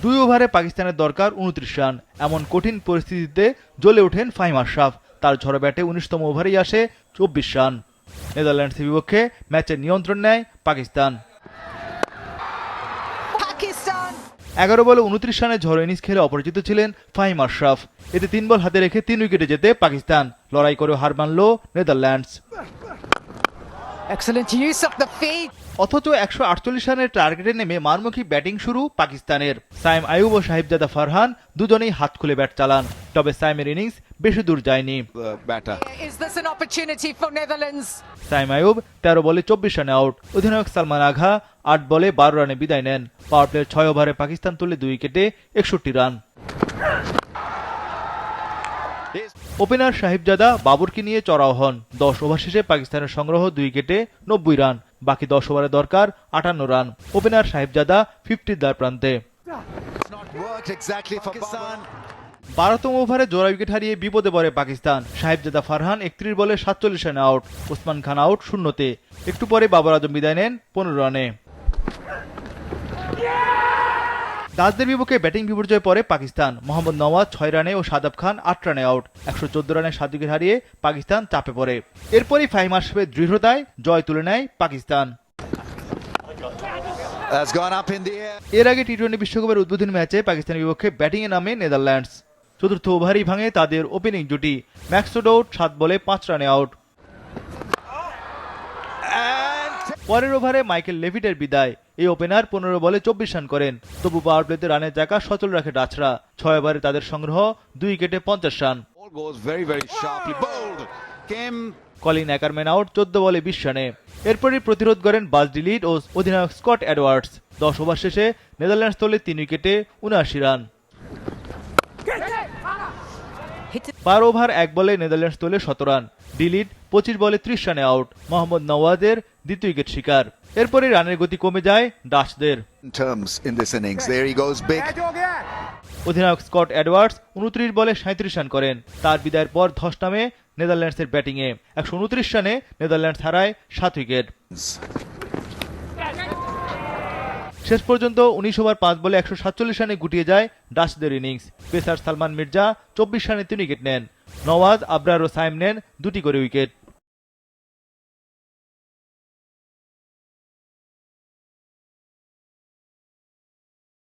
2 ওভারে পাকিস্তানের দরকার 29 রান। এমন কঠিন পরিস্থিতিতে জ্বলে ওঠেন ফাহিম আশরাফ। তার ঝড়ো ব্যাটে 19তম ওভারেই আসে 24 রান। নেদারল্যান্ডসের বিপক্ষে ম্যাচের নিয়ন্ত্রণ নেয় পাকিস্তান। 11 বলে 29 রানের ঝড়ো ইনিংস খেলে অপরাজিত ছিলেন ফাহিম আশরাফ। এতে 3 বল হাতে রেখে 3 উইকেটে যেতে পাকিস্তান। লড়াই করে হার মানল নেদারল্যান্ডস। অথচ 148 রানের টার্গেটে নেমে মারমুখী ব্যাটিং শুরু পাকিস্তানের। সাইম আইয়ুব ও সাহিবজাদা ফারহান দুজনেই হাত খুলে ব্যাট চালান। তবে সাইমের ইনিংস বেশি দূর যায়নি। সাইম আইয়ুব 13 বলে 24 রানে আউট। অধিনায়ক সালমান আগা 8 বলে 12 রানে বিদায় নেন। পাওয়ার প্লের 6 ওভারে পাকিস্তান তুলে 2 উইকেটে 61 রান। ওপেনার সাহিবজাদা বাবরকে নিয়ে চড়াও হন। 10 ওভার শেষে পাকিস্তানের সংগ্রহ 2 উইকেটে 90 রান। বাকি 10 ওভারে দরকার 58 রান। ওপেনার সাহিবজাদা 50 দ্বার প্রান্তে। 12তম ওভারে জোড়া উইকেট হারিয়ে বিপদে পড়ে পাকিস্তান। সাহিবজাদা ফারহান 31 বলে 47 রানে আউট। ওসমান খান আউট শূন্যতে। একটু পরে বাবর আজম বিদায় নেন 15 রানে। ডাচদের বিপক্ষে ব্যাটিং বিপর্যয়ে পড়ে পাকিস্তান। মোহাম্মদ নওয়াজ 6 রানে ও শাদাব খান 8 রানে আউট। 114 রানে 7 উইকেট হারিয়ে পাকিস্তান চাপে পড়ে। এরপরই ফাহিম আশরাফের দৃঢ়তায় জয় তুলে নেয় পাকিস্তান। এর আগে টি-20 বিশ্বকাপের উদ্বোধনী ম্যাচে পাকিস্তানের বিপক্ষে ব্যাটিংয়ে নামে নেদারল্যান্ডস। চতুর্থ ওভারই ভাঙে তাদের ওপেনিং জুটি। ম্যাক্সওয়েল 7 বলে 5 রানে আউট। পরের ওভারে মাইকেল লেভিটের বিদায়। এই ওপেনার 15 বলে 24 রান করেন। তবু পাওয়ার প্লেতে রানের জায়গা সচল রাখে ডাচরা। 6 ওভারে তাদের সংগ্রহ 2 উইকেটে 50 রান। কলিন অ্যাকারম্যান আউট 14 বলে 20 রানে। এরপরই প্রতিরোধ করেন বাজ ডিলিট ও অধিনায়ক স্কট এডওয়ার্ডস। 10 ওভার শেষে নেদারল্যান্ডস তোলে 3 উইকেটে 79 রান। 12 ওভার 1 বলে নেদারল্যান্ডস তোলে 17 রান। ডিলিট 25 বলে 30 রানে আউট। মোহাম্মদ নওয়াজের দ্বিতীয় উইকেট শিকার। এরপরই রানের গতি কমে যায় ডাচদের। অধিনায়ক স্কট এডওয়ার্ডস 29 বলে 37 রান করেন। তার বিদায়ের পর ধস নামে নেদারল্যান্ডসের ব্যাটিংয়ে। 129 রানে নেদারল্যান্ডস হারায় 7 উইকেট। শেষ পর্যন্ত 19 ওভার 5 বলে 147 রানে গুটিয়ে যায় ডাচদের ইনিংস। পেসার সালমান মির্জা 24 রানে 3 উইকেট নেন। নওয়াজ, আবরার ও সাইম নেন 2টি করে উইকেট।